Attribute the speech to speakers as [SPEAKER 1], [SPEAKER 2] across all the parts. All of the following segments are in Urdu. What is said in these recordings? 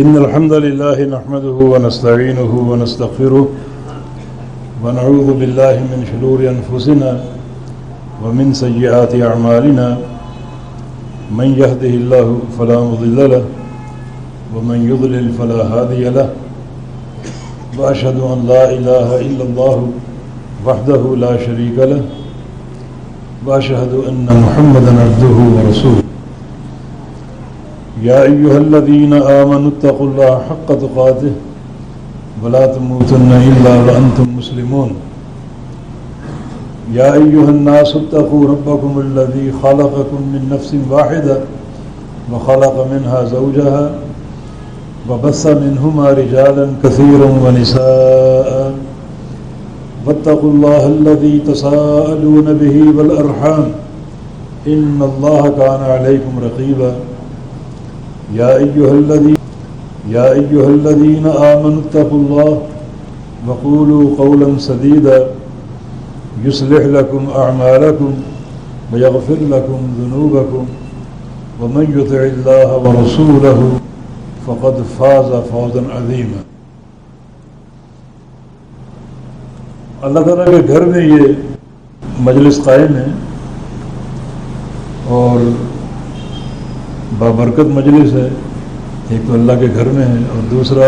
[SPEAKER 1] إن الحمد لله نحمده ونستعينه ونستغفره ونعوذ بالله من شرور أنفسنا ومن سيئات أعمالنا من يهده الله فلا مضل له ومن يضلل فلا هادي له وأشهد أن لا إله إلا الله وحده لا شريك له وأشهد أن محمدا عبده ورسوله يا أيها الذين آمنوا اتقوا الله حق تقاته ولا تموتن إلا وأنتم مسلمون يا أيها الناس اتقوا ربكم الذي خلقكم من نفس واحدة وخلق منها زوجها وبث منهما رجالا كثيرا ونساء واتقوا الله الذي تساءلون به والأرحام إن الله كان عليكم رقيبا يا أيها الذين آمنوا اتقوا الله وقولوا قولا سديدا يصلح لكم أعمالكم ويغفر لكم ذنوبكم ومن يطع الله ورسوله فقد فاز فوزا عظيما. اللہ تعالیٰ کے گھر میں یہ مجلس قائم ہے اور بابرکت مجلس ہے. ایک تو اللہ کے گھر میں ہے اور دوسرا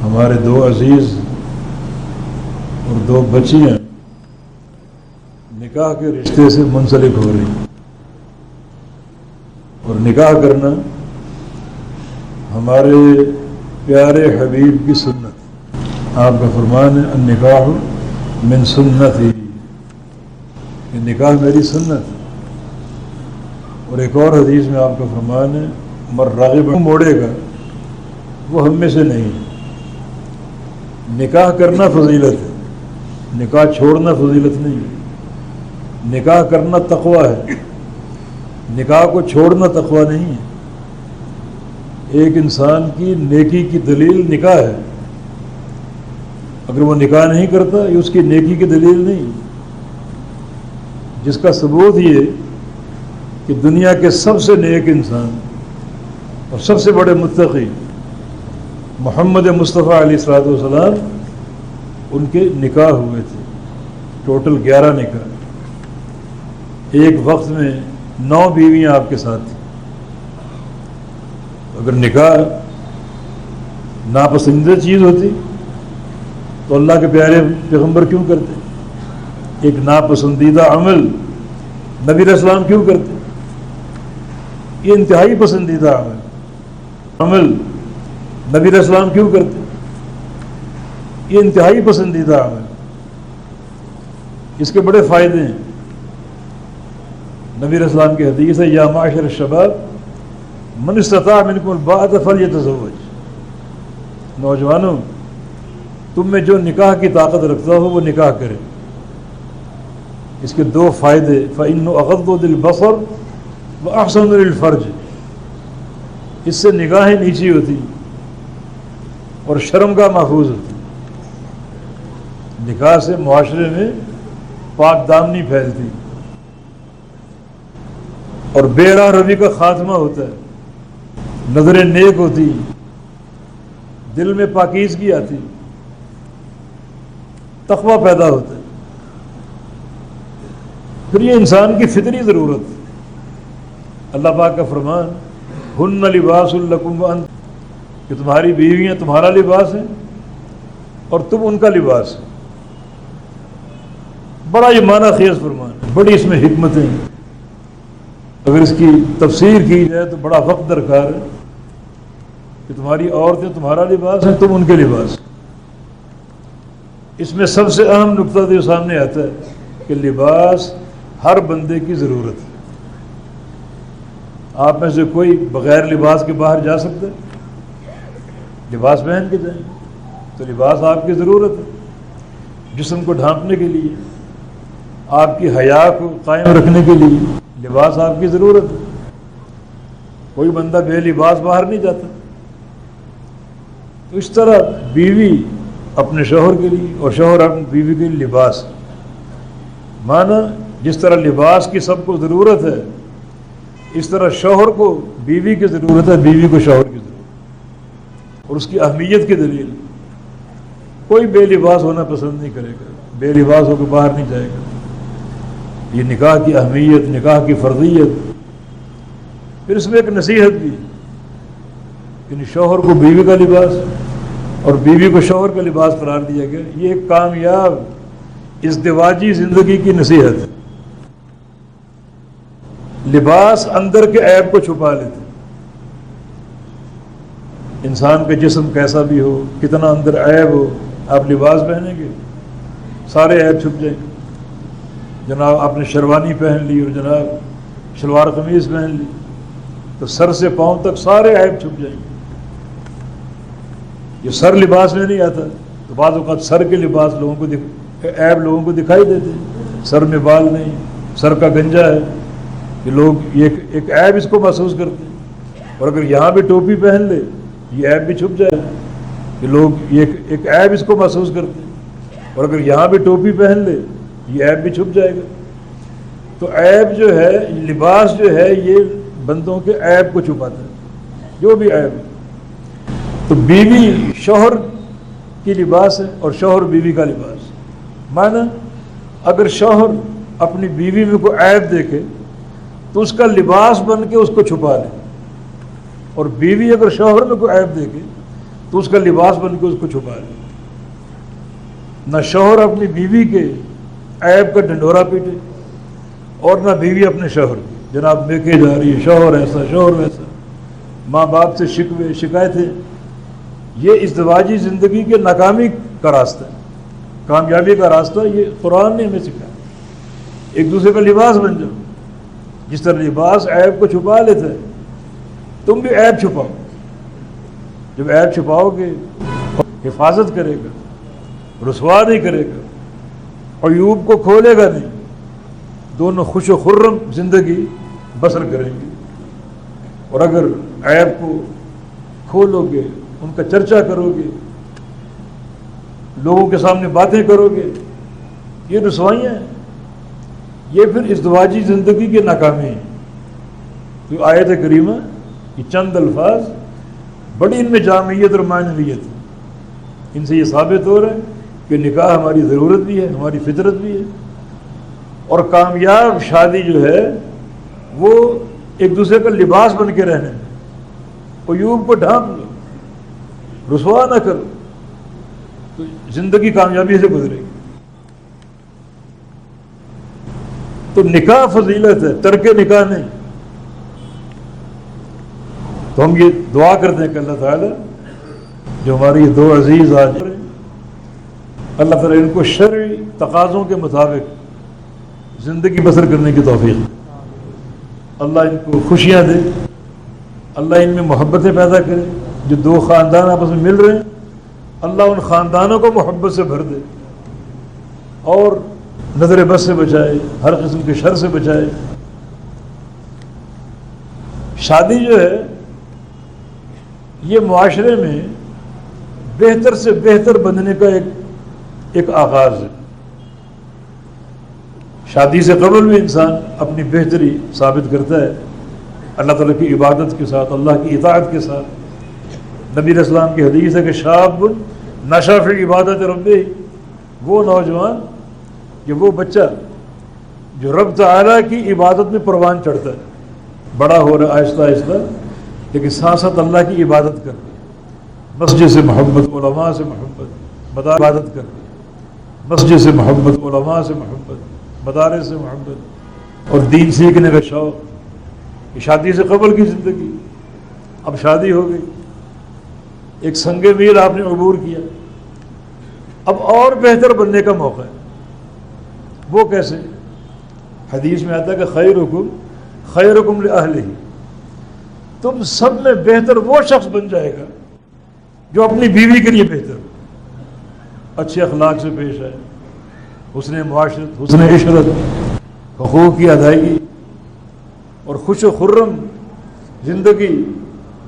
[SPEAKER 1] ہمارے دو عزیز اور دو بچیاں نکاح کے رشتے سے منسلک ہو رہی ہیں. اور نکاح کرنا ہمارے پیارے حبیب کی سنت. آپ کا فرمان ہے النکاح من سنتی، یہ نکاح میری سنت ہے. اور ایک اور حدیث میں آپ کا فرمان ہے مر راغب موڑے گا وہ ہم میں سے نہیں. نکاح کرنا فضیلت ہے، نکاح چھوڑنا فضیلت نہیں ہے. نکاح کرنا تقویٰ ہے، نکاح کو چھوڑنا تقویٰ نہیں ہے. ایک انسان کی نیکی کی دلیل نکاح ہے. اگر وہ نکاح نہیں کرتا یہ اس کی نیکی کی دلیل نہیں، جس کا ثبوت یہ کہ دنیا کے سب سے نیک انسان اور سب سے بڑے متقی محمد مصطفیٰ علیہ الصلوۃ والسلام ان کے نکاح ہوئے تھے. ٹوٹل 11 نکاح. ایک وقت میں 9 بیویاں آپ کے ساتھ تھیں. اگر نکاح ناپسندیدہ چیز ہوتی تو اللہ کے پیارے پیغمبر کیوں کرتے؟ ایک ناپسندیدہ عمل نبی علیہ السلام کیوں کرتے؟ یہ انتہائی پسندیدہ عمل نبی علیہ السلام کیوں کرتے؟ یہ انتہائی پسندیدہ عمل. اس کے بڑے فائدے ہیں. نبی علیہ السلام کی حدیث ہے یا معاشر الشباب من استطاع منکم الباءۃ فلیتزوج. نوجوانوں تم میں جو نکاح کی طاقت رکھتا ہو وہ نکاح کرے. اس کے 2 فائدے فإنه أغض للبصر وأحسن للفرج. اس سے نگاہیں نیچی ہوتی اور شرمگاہ محفوظ ہوتی. نکاح سے معاشرے میں پاک دامنی پھیلتی اور بے راہ روی کا خاتمہ ہوتا ہے. نظریں نیک ہوتی، دل میں پاکیزگی آتی، تقویٰ پیدا ہوتا ہے. پھر یہ انسان کی فطری ضرورت. اللہ پاک کا فرمان ہن لباس لکم وانتم، کہ تمہاری بیویاں تمہارا لباس ہیں اور تم ان کا لباس ہے. بڑا یہ معنی خیز فرمان، بڑی اس میں حکمتیں ہیں. اگر اس کی تفسیر کی جائے تو بڑا وقت درکار ہے کہ تمہاری عورتیں تمہارا لباس ہیں، تم ان کے لباس. اس میں سب سے اہم نقطہ جو سامنے آتا ہے کہ لباس ہر بندے کی ضرورت ہے. آپ میں سے کوئی بغیر لباس کے باہر جا سکتا ہے؟ لباس پہن کے جائیں. تو لباس آپ کی ضرورت ہے جسم کو ڈھانپنے کے لیے، آپ کی حیا کو قائم رکھنے کے لیے لباس آپ کی ضرورت ہے. کوئی بندہ بے لباس باہر نہیں جاتا. تو اس طرح بیوی اپنے شوہر کے لیے اور شوہر اپنی بیوی کے لیے لباس. مانا جس طرح لباس کی سب کو ضرورت ہے اس طرح شوہر کو بیوی کی ضرورت ہے، بیوی کو شوہر کی ضرورت ہے. اور اس کی اہمیت کی دلیل. کوئی بے لباس ہونا پسند نہیں کرے گا، بے لباس ہو کے باہر نہیں جائے گا. یہ نکاح کی اہمیت، نکاح کی فرضیت. پھر اس میں ایک نصیحت بھی، یعنی شوہر کو بیوی کا لباس اور بیوی کو شوہر کا لباس قرار دیا گیا. یہ ایک کامیاب ازدواجی زندگی کی نصیحت ہے. لباس اندر کے عیب کو چھپا لیتے. انسان کا جسم کیسا بھی ہو، کتنا اندر عیب ہو، آپ لباس پہنیں گے سارے عیب چھپ جائیں گے. جناب آپ نے شیروانی پہن لی اور جناب شلوار قمیض پہن لی تو سر سے پاؤں تک سارے عیب چھپ جائیں گے. یہ سر لباس میں نہیں آتا تو بعض اوقات سر کے لباس لوگوں کو عیب لوگوں کو دکھائی دیتے ہیں. سر میں بال نہیں، سر کا گنجا ہے، یہ لوگ یہ ایک عیب اس کو محسوس کرتے ہیں. اور اگر یہاں بھی ٹوپی پہن لے یہ عیب بھی چھپ جائے. یہ لوگ یہ ایک عیب اس کو محسوس کرتے ہیں. اور اگر یہاں بھی ٹوپی پہن لے یہ عیب بھی چھپ جائے گا. تو عیب جو ہے، لباس جو ہے، یہ بندوں کے عیب کو چھپاتا ہے، جو بھی عیب ہے. تو بیوی شوہر کی لباس ہے اور شوہر بیوی کا لباس. معنی اگر شوہر اپنی بیوی میں کوئی عیب دیکھے تو اس کا لباس بن کے اس کو چھپا لے، اور بیوی اگر شوہر میں کوئی عیب دیکھے تو اس کا لباس بن کے اس کو چھپا لے. نہ شوہر اپنی بیوی کے عیب کا ڈنڈورا پیٹے اور نہ بیوی اپنے شوہر کی. جناب دیکھے جا رہی ہے شوہر ایسا شوہر ویسا، ماں باپ سے شکوے شکایتیں. یہ ازدواجی زندگی کے ناکامی کا راستہ ہے. کامیابی کا راستہ یہ قرآن نے ہمیں سکھایا. ایک دوسرے کا لباس بن جاؤ. جس طرح لباس عیب کو چھپا لیتا ہے، تم بھی عیب چھپاؤ. جب عیب چھپاؤ گے حفاظت کرے گا، رسوا نہیں کرے گا، عیوب کو کھولے گا نہیں. دونوں خوش و خرم زندگی بسر کریں گے. اور اگر عیب کو کھولو گے، ان کا چرچا کرو گے، لوگوں کے سامنے باتیں کرو گے، یہ رسوائیاں ہیں. یہ پھر ازدواجی زندگی کی ناکامی ہے. تو آیت کریمہ یہ چند الفاظ بڑی ان میں جامعیت اور معنویت ہے. ان سے یہ ثابت ہو رہا ہے کہ نکاح ہماری ضرورت بھی ہے، ہماری فطرت بھی ہے. اور کامیاب شادی جو ہے وہ ایک دوسرے کا لباس بن کے رہنے میں. عیوب کو ڈھانپ لو، رسوا نہ کرو، تو زندگی کامیابی سے گزرے گی. تو نکاح فضیلت ہے، ترک نکاح نہیں. تو ہم یہ دعا کرتے ہیں کہ اللہ تعالیٰ جو ہماری یہ دو عزیز آج ہیں، اللہ تعالیٰ ان کو شرعی تقاضوں کے مطابق زندگی بسر کرنے کی توفیق دے. اللہ ان کو خوشیاں دے، اللہ ان میں محبتیں پیدا کرے. جو دو خاندان آپس میں مل رہے ہیں، اللہ ان خاندانوں کو محبت سے بھر دے اور نظر بد سے بچائے، ہر قسم کے شر سے بچائے. شادی جو ہے یہ معاشرے میں بہتر سے بہتر بننے کا ایک آغاز ہے. شادی سے قبل بھی انسان اپنی بہتری ثابت کرتا ہے اللہ تعالیٰ کی عبادت کے ساتھ، اللہ کی اطاعت کے ساتھ. نبی علیہ السلام کی حدیث ہے کہ شاب نشأ فی عبادت ربہ، وہ نوجوان کہ وہ بچہ جو رب تعالیٰ کی عبادت میں پروان چڑھتا ہے، بڑا ہو رہا ہے آہستہ آہستہ، لیکن ساتھ ساتھ اللہ کی عبادت کر رہا ہے. مسجد سے محبت، علماء سے محبت، عبادت کر رہا ہے. مسجد سے محبت، علماء سے محبت، مدارس سے محبت اور دین سیکھنے کا شوق. یہ شادی سے قبل کی زندگی. اب شادی ہو گئی، ایک سنگ میل آپ نے عبور کیا، اب اور بہتر بننے کا موقع ہے. وہ کیسے؟ حدیث میں آتا ہے کہ خیرکم لأہلہ، تم سب میں بہتر وہ شخص بن جائے گا جو اپنی بیوی کے لیے بہتر ہو، اچھے اخلاق سے پیش آئے، حسن معاشرت، حسن عشرت، حقوق کی ادائیگی اور خوش و خرم زندگی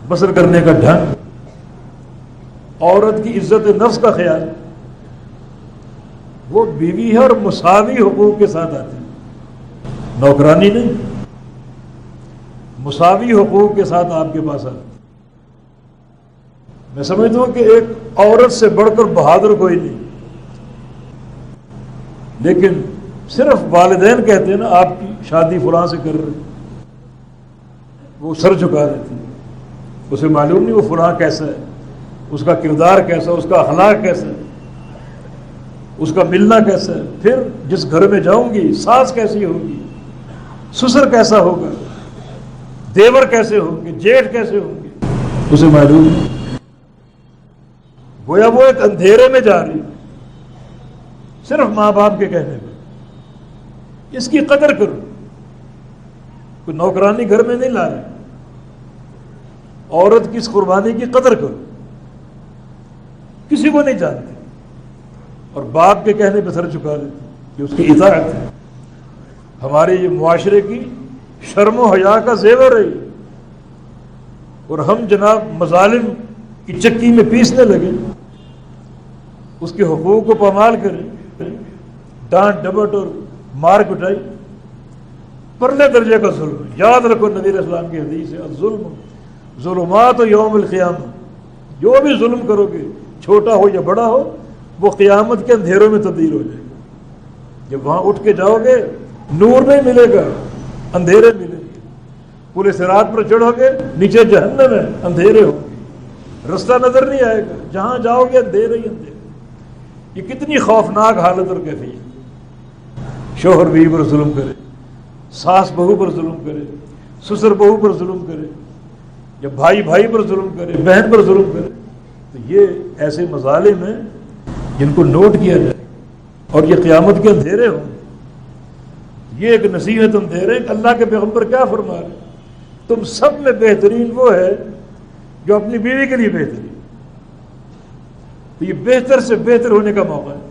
[SPEAKER 1] بسر کرنے کا ڈھنگ، عورت کی عزت نفس کا خیال. وہ بیوی ہے اور مساوی حقوق کے ساتھ آتی ہے، نوکرانی نہیں، مساوی حقوق کے ساتھ آپ کے پاس آتی. میں سمجھتا ہوں کہ ایک عورت سے بڑھ کر بہادر کوئی نہیں، لیکن صرف والدین کہتے ہیں نا آپ کی شادی فلاں سے کر رہے، وہ سر جھکا دیتی ہے، اسے معلوم نہیں وہ فلاں کیسا ہے، اس کا کردار کیسا، اس کا اخلاق کیسا ہے، اس کا ملنا کیسا ہے، پھر جس گھر میں جاؤں گی ساس کیسی ہوگی، سسر کیسا ہوگا، دیور کیسے ہوں گے، جیٹھ کیسے ہوں گے، اسے معلوم نہیں، گویا وہ ایک اندھیرے میں جا رہی، صرف ماں باپ کے کہنے پہ۔ اس کی قدر کرو، کوئی نوکرانی گھر میں نہیں لا رہے، عورت کی اس قربانی کی قدر کرو، کسی کو نہیں جانتے، اور باپ کے کہنے پہ سر جھکا دیتے کہ اس کی اطاعت ہے۔ ہمارے یہ معاشرے کی شرم و حیا کا زیور ہے، اور ہم جناب مظالم کی چکی میں پیسنے لگے، اس کے حقوق کو پامال کریں، ڈانٹ ڈپٹ اور مار کٹائی، پرلے درجے کا ظلم۔ یاد رکھو نبی علیہ السلام کی حدیث ہے، الظلم ظلمات یوم القیامہ، جو بھی ظلم کرو گے چھوٹا ہو یا بڑا ہو وہ قیامت کے اندھیروں میں تبدیل ہو جائے گا۔ جب وہاں اٹھ کے جاؤ گے نور نہیں ملے گا، اندھیرے ملیں گے، پورے صراط پر چڑھو گے نیچے جہنم ہے، اندھیرے ہوں گے، رستہ نظر نہیں آئے گا، جہاں جاؤ گے اندھیرے ہی اندھیرے۔ یہ کتنی خوفناک حالت اور کیفیت، شوہر بیوی پر ظلم کرے، ساس بہو پر ظلم کرے، سسر بہو پر ظلم کرے، یا بھائی بھائی پر ظلم کرے، بہن پر ظلم کرے، تو یہ ایسے مظالم ہیں جن کو نوٹ کیا جائے، اور یہ قیامت کے اندھیرے ہوں۔ یہ ایک نصیحت ہم دے رہے ہیں کہ اللہ کے پیغمبر کیا فرما رہے ہیں، تم سب میں بہترین وہ ہے جو اپنی بیوی کے لیے بہترین، تو یہ بہتر سے بہتر ہونے کا موقع ہے۔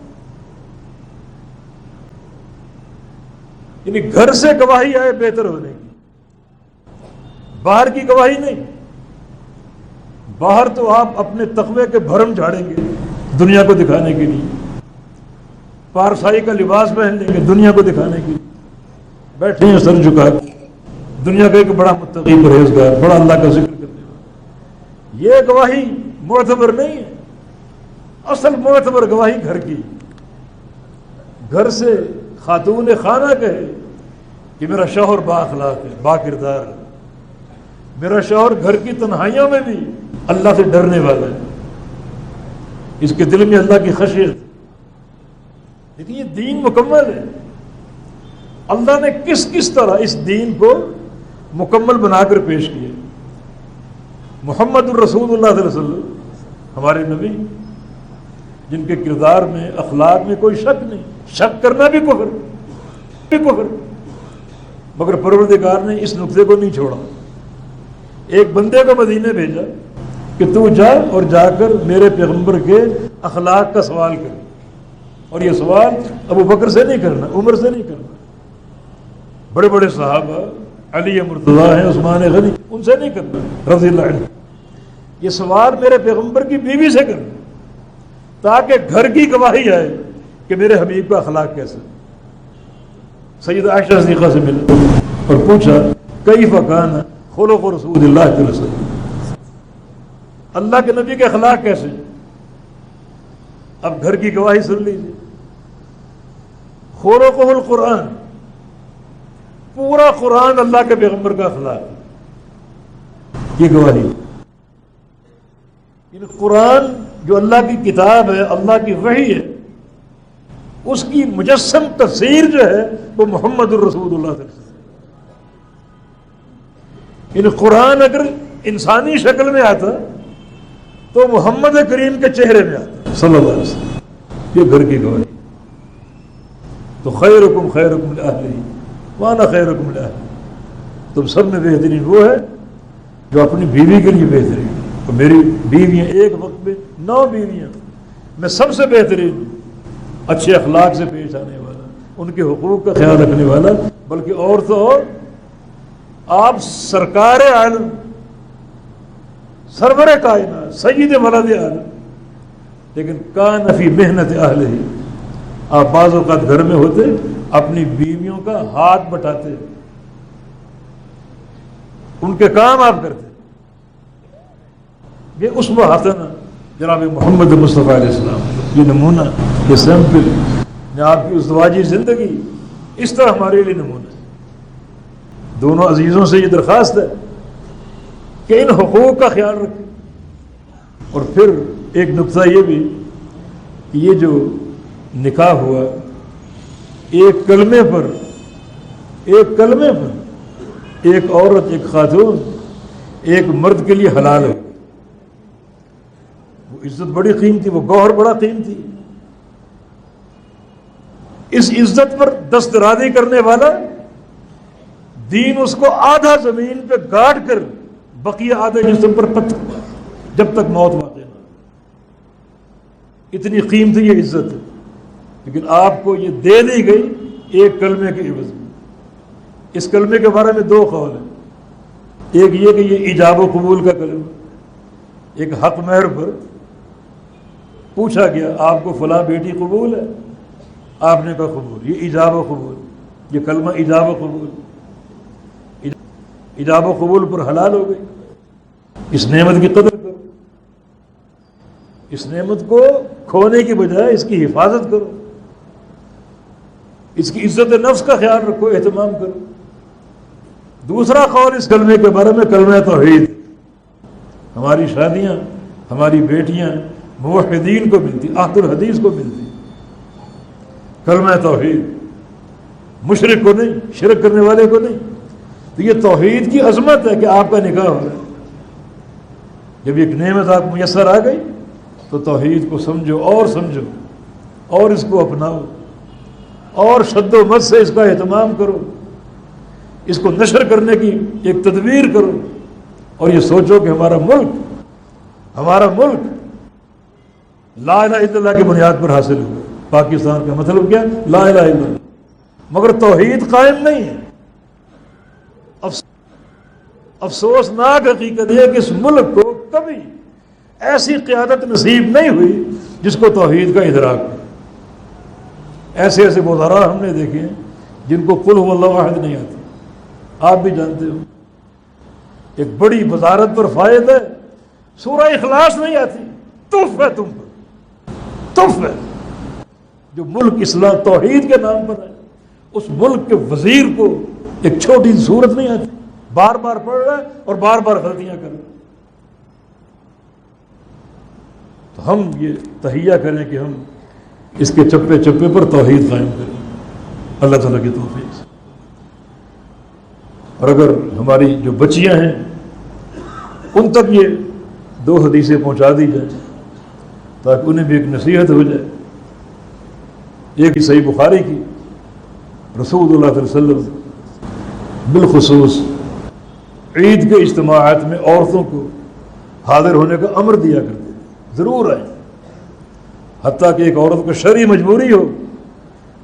[SPEAKER 1] یعنی گھر سے گواہی آئے بہتر ہونے کی، باہر کی گواہی نہیں۔ باہر تو آپ اپنے تقوی کے بھرم جھاڑیں گے دنیا کو دکھانے کے لیے، پارسائی کا لباس پہن لیں گے دنیا کو دکھانے کے لیے، بیٹھے ہیں سر جھکا کے، دنیا کا ایک بڑا متقی پرہیزگار، بڑا اللہ کا ذکر کرنے والا، یہ گواہی معتبر نہیں ہے۔ اصل معتبر گواہی گھر کی، گھر سے خاتون خانہ کہے کہ میرا شوہر با اخلاق ہے، با کردار ہے، میرا شوہر گھر کی تنہائیوں میں بھی اللہ سے ڈرنے والا ہے، اس کے دل میں اللہ کی خشیت۔ لیکن یہ دین مکمل ہے، اللہ نے کس کس طرح اس دین کو مکمل بنا کر پیش کیا۔ محمد الرسول اللہ صلی اللہ علیہ وسلم ہمارے نبی، جن کے کردار میں اخلاق میں کوئی شک نہیں، شک کرنا بھی کفر، مگر پروردگار نے اس نقطے کو نہیں چھوڑا، ایک بندے کو مدینے بھیجا کہ تو جا اور جا کر میرے پیغمبر کے اخلاق کا سوال کر، اور یہ سوال ابو بکر سے نہیں کرنا، عمر سے نہیں کرنا، بڑے بڑے صحابہ علی مرتضیٰ ہیں، عثمان غنی، ان سے نہیں کرنا رضی اللہ عنہ، یہ سوال میرے پیغمبر کی بیوی سے کرنا، تاکہ گھر کی گواہی آئے کہ میرے حبیب کا اخلاق کیسا۔ سیدہ عائشہ صدیقہ سے ملا اور پوچھا کیف کان خلق رسول اللہ صلی اللہ علیہ وسلم، اللہ کے نبی کے اخلاق کیسے؟ اب گھر کی گواہی سن لیجیے، خلقہ القرآن، پورا قرآن اللہ کے پیغمبر کا اخلاق، یہ گواہی۔ یعنی قرآن جو اللہ کی کتاب ہے، اللہ کی وحی ہے، اس کی مجسم تفسیر جو ہے وہ محمد الرسول اللہ صلی اللہ علیہ وسلم۔ یعنی قرآن اگر انسانی شکل میں آتا تو محمد کریم کے چہرے میں آتا صلی اللہ علیہ وسلم، یہ گھر کی گواہی۔ تو خیرکم خیرکم لأہلہ وانا خیرکم لأہلہ، تم سب میں بہترین وہ ہے جو اپنی بیوی کے لیے بہترین، اور میری بیویاں ایک وقت میں 9 بیویاں، میں سب سے بہترین، اچھے اخلاق سے پیش آنے والا، ان کے حقوق کا خیال رکھنے والا، بلکہ اور تو اور آپ سرکار عالم، سرور کائنات، سید ولد عالم، لیکن کان فی محنت اہلہ، آپ بعض اوقات گھر میں ہوتے اپنی بیویوں کا ہاتھ بٹاتے، ان کے کام آپ کرتے، یہ اسوہ حسنہ جناب محمد مصطفیٰ علیہ السلام، یہ نمونہ، یہ سیمپل، یہ آپ کی ازدواجی زندگی اس طرح ہمارے لیے نمونہ ہے۔ دونوں عزیزوں سے یہ درخواست ہے کہ ان حقوق کا خیال رکھیں۔ اور پھر ایک نقطہ یہ بھی کہ یہ جو نکاح ہوا ایک کلمے پر ایک عورت، ایک خاتون ایک مرد کے لیے حلال ہو، وہ عزت بڑی قیمتی، وہ گوہر بڑا قیمتی۔ اس عزت پر دسترادی کرنے والا دین اس کو آدھا زمین پہ گاڑ کر بقیہ آدھے جسم پر پتھر جب تک موت واقع نہ، اتنی قیمتی یہ عزت ہے، لیکن آپ کو یہ دے دی گئی ایک کلمے کے عوض میں۔ اس کلمے کے بارے میں دو قول ہیں، ایک یہ کہ یہ ایجاب و قبول کا کلمہ، ایک حق مہر پر پوچھا گیا آپ کو فلاں بیٹی قبول ہے، آپ نے کہا قبول، یہ ایجاب و قبول، یہ کلمہ ایجاب و قبول، ایجاب و قبول پر حلال ہو گئی۔ اس نعمت کی قدر کرو، اس نعمت کو کھونے کی بجائے اس کی حفاظت کرو، اس کی عزت نفس کا خیال رکھو، اہتمام کرو۔ دوسرا قول اس کلمے کے بارے میں کلمہ توحید، ہماری شادیاں، ہماری بیٹیاں موحدین کو ملتی، عہد الحدیث کو ملتی، کلمہ توحید، مشرک کو نہیں، شرک کرنے والے کو نہیں۔ تو یہ توحید کی عظمت ہے کہ آپ کا نکاح ہو رہا ہے۔ جب ایک نعمت آپ میسر آ گئی تو توحید کو سمجھو اور اس کو اپناؤ اور شد و مد سے اس کا اہتمام کرو، اس کو نشر کرنے کی ایک تدبیر کرو، اور یہ سوچو کہ ہمارا ملک لا الہ الا اللہ کی بنیاد پر حاصل ہوا۔ پاکستان کا مطلب کیا؟ لا الہ الا اللہ، مگر توحید قائم نہیں ہے۔ افسوسناک حقیقت ہے کہ اس ملک کو کبھی ایسی قیادت نصیب نہیں ہوئی جس کو توحید کا ادراک ہو۔ ایسے وزراء ہم نے دیکھے ہیں جن کو قل هو اللہ احد نہیں آتی، آپ بھی جانتے ہو۔ ایک بڑی وزارت پر فائد ہے، سورہ اخلاص نہیں آتی، تف ہے تم پر، تف ہے۔ جو ملک اسلام توحید کے نام پر ہے، اس ملک کے وزیر کو ایک چھوٹی صورت نہیں آتی، بار بار پڑھ رہا ہے اور بار بار غلطیاں کر رہا ہے۔ تو ہم یہ تہیہ کریں کہ ہم اس کے چپے چپے پر توحید قائم کریں، اللہ تعالیٰ کی توفیق سے۔ اور اگر ہماری جو بچیاں ہیں ان تک یہ دو حدیثیں پہنچا دی جائیں تاکہ انہیں بھی ایک نصیحت ہو جائے۔ ایک صحیح بخاری کی، رسول اللہ صلی اللہ علیہ وسلم بالخصوص عید کے اجتماعات میں عورتوں کو حاضر ہونے کا امر دیا کرتے تھے، ضرور آئیں، حتیٰ کہ ایک عورت کو شرعی مجبوری ہو،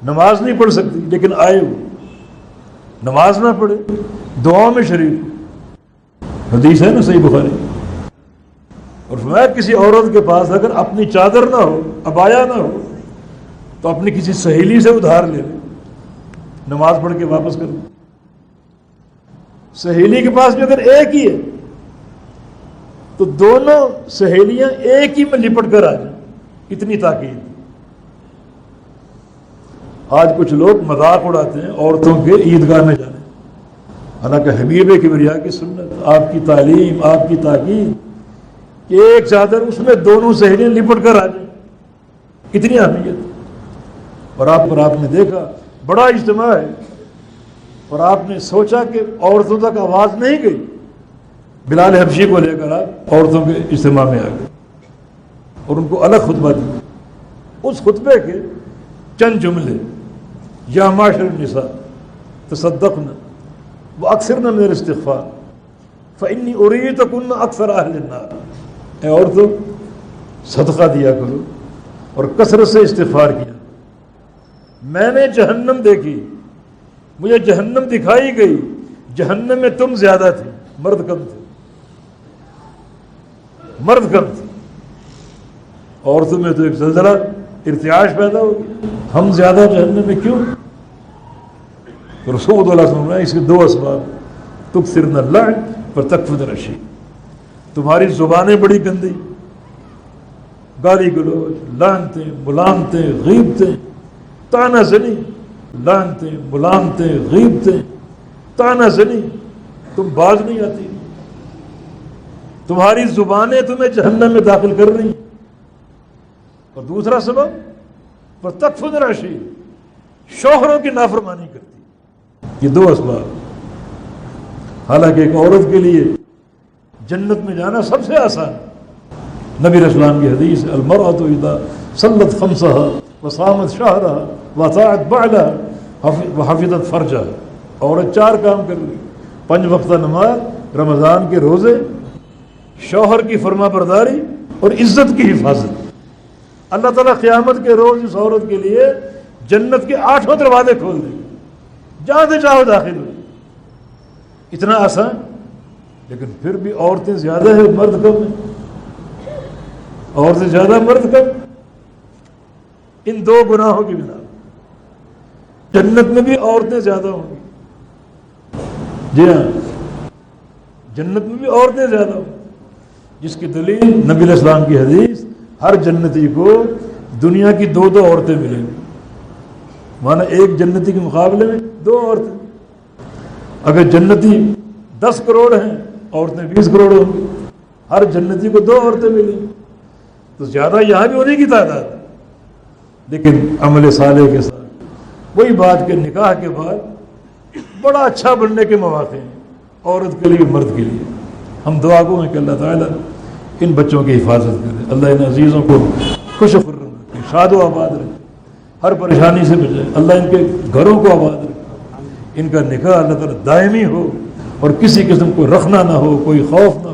[SPEAKER 1] نماز نہیں پڑھ سکتی لیکن آئے ہو، نماز نہ پڑھے، دعاؤں میں شریک ہو، حدیث ہے نا صحیح بخاری۔ اور فرمایا کسی عورت کے پاس اگر اپنی چادر نہ ہو، عبایا نہ ہو، تو اپنی کسی سہیلی سے ادھار لے لے، نماز پڑھ کے واپس کر دے۔ سہیلی کے پاس بھی اگر ایک ہی ہے تو دونوں سہیلیاں ایک ہی میں لپٹ کر آ جائیں، اتنی تاکید۔ آج کچھ لوگ مذاق اڑاتے ہیں عورتوں کے عیدگاہ میں جانے، حالانکہ حبیب کبریا کی سنت، آپ کی تعلیم، آپ کی تاکید کہ ایک چادر اس میں دونوں سہیلیاں لپٹ کر آ جائیں، اتنی اہمیت۔ اور آپ نے دیکھا بڑا اجتماع ہے اور آپ نے سوچا کہ عورتوں تک آواز نہیں گئی، بلال حبشی کو لے کر آپ عورتوں کے اجتماع میں آ گئے اور ان کو الگ خطبہ دیا۔ اس خطبے کے چند جملے، یا معاشر النساء تصدقن واکثرن من الاستغفار فانی اریدکن اکثر اہل النار، اے عورتوں صدقہ دیا کرو اور کثرت سے استغفار کیا۔ میں نے جہنم دیکھی، مجھے جہنم دکھائی گئی، جہنم میں تم زیادہ تھے، مرد کم تھے، مرد کم تھے، عورتوں میں تو ایک زلزلہ ارتعاش پیدا ہو گیا، ہم زیادہ جہنم میں کیوں؟ تو رسول اللہ صلی اللہ علیہ وسلم نے اس کے دو اسباب، تکثرن اللعن اور تکفرن الرشید، تمہاری زبانیں بڑی گندی، گالی گلوچ، لعنتیں، ملامتیں، غیبتیں، طعنہ زنی، لعنتیں، ملامتیں، غیبتیں، طعنہ زنی، تم باز نہیں آتی، تمہاری زبانیں تمہیں جہنم میں داخل کر رہی ہیں۔ اور دوسرا سبب وَتَكْفُرُ الْعَشِيرَ، شوہروں کی نافرمانی کرتی۔ یہ دو اسباب۔ حالانکہ ایک عورت کے لیے جنت میں جانا سب سے آسان، نبی علیہ السلام کی حدیث المرأة اذا صلت خمسها وصامت شهرها وطاعت بعلها وحفظت فرجها، عورت 4 کام کر لی، 5 وقتہ نماز، رمضان کے روزے، شوہر کی فرما برداری اور عزت کی حفاظت۔ اللہ تعالیٰ قیامت کے روز اس عورت کے لیے جنت کے 8 دروازے کھول دیں گے، جہاں سے چاہو داخل ہو۔ اتنا آسان، لیکن پھر بھی عورتیں زیادہ ہیں، مرد کم ہیں، عورتیں زیادہ، مرد کم۔ ان 2 گناہوں کی بنا جنت میں بھی عورتیں زیادہ ہوں گی۔ جی ہاں، جنت میں بھی عورتیں زیادہ ہوں گی، جس کی دلیل نبی علیہ السلام کی حدیث، ہر جنتی کو دنیا کی 2 عورتیں ملیں گی، مانا ایک جنتی کے مقابلے میں 2 عورتیں۔ اگر جنتی 10 کروڑ ہیں، عورتیں 20 کروڑ ہوں گی، ہر جنتی کو 2 عورتیں ملیں گی، تو زیادہ یہاں بھی انہیں کی تعداد ہے۔ لیکن عمل صالح کے ساتھ وہی بات کہ نکاح کے بعد بڑا اچھا بننے کے مواقع ہیں، عورت کے لیے، مرد کے لیے۔ ہم دعا گو ہیں کہ اللہ تعالیٰ ان بچوں کی حفاظت کرے، اللہ ان عزیزوں کو خوش و خرم رکھے، شاد و آباد رکھے، ہر پریشانی سے بچائے، اللہ ان کے گھروں کو آباد رکھے، ان کا نکاح اللہ تعالیٰ دائمی ہو، اور کسی قسم کو رخنا نہ ہو، کوئی خوف نہ